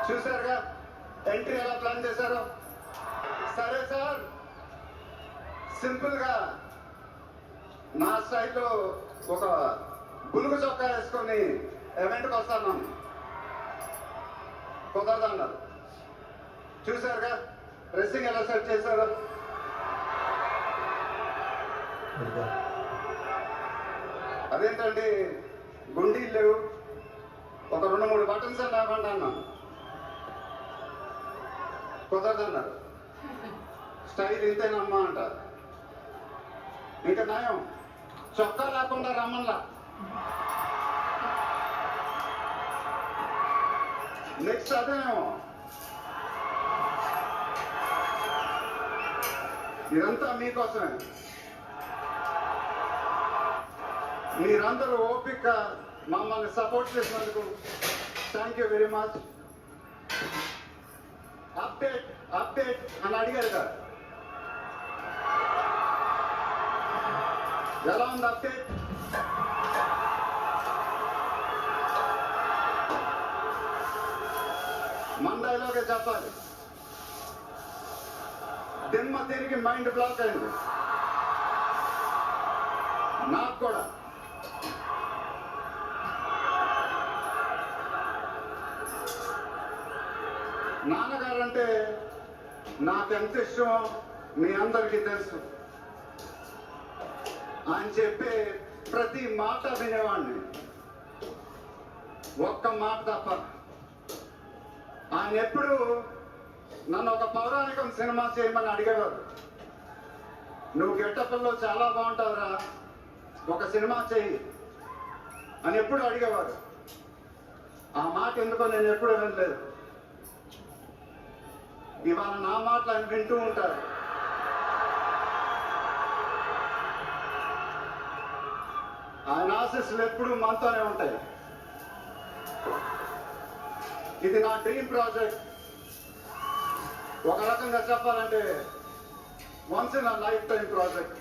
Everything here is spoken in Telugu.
చూసారుగా ఎంట్రీ ఎలా ప్లాన్ చేశారో. సరే సార్, సింపుల్ గా నా స్టైల్లో ఒక బులుగు చొక్కా వేసుకొని ఈవెంట్కి వస్తాను, కుదరదన్నారు. చూసారుగా డ్రెస్సింగ్ ఎలా సెట్ చేశారో. అదేంటండి గుండీలు లేవు, ఒక 2-3 బటన్స్ లేకుండా అన్నాను, కుదరదన్నారు. స్టైల్ ఇంతేనమ్మా అంటారు. ఇంకా నయం చొక్కా లేకుండా రమ్మన్లా. నెక్స్ట్ అదేమో. ఇదంతా మీకోసమే. మీరందరూ ఓపిక మమ్మల్ని సపోర్ట్ చేసినందుకు thank you very much. Update update అని అడిగారు కదా, ఎలా ఉంది అప్డేట్? మన డైలాగే చెప్పాలి. దిమ్మ తిరిగి మైండ్ బ్లాక్ అయింది నాకు కూడా. నాన్నగారంటే నాకెంత ఇష్టమో మీ అందరికీ తెలుసు. ఆయన చెప్పే ప్రతి మాట వినేవాడిని, ఒక్క మాట తప్ప. ఆయన ఎప్పుడు నన్ను ఒక పౌరాణికం సినిమా చేయమని అడిగేవారు. నువ్వు గెట్టప్పల్లో చాలా బాగుంటావురా, ఒక సినిమా చెయ్యి అని ఎప్పుడు అడిగేవారు. ఆ మాట ఎందుకో నేను ఎప్పుడు వినలేదు. ఇవాళ నా మాటలు ఆయన వింటూ ఉంటారు. ఆయన ఆశీస్సులు ఎప్పుడు మనతోనే ఉంటాయి. ఇది నా డ్రీమ్ ప్రాజెక్ట్. ఒక రకంగా చెప్పాలంటే once in a life time project.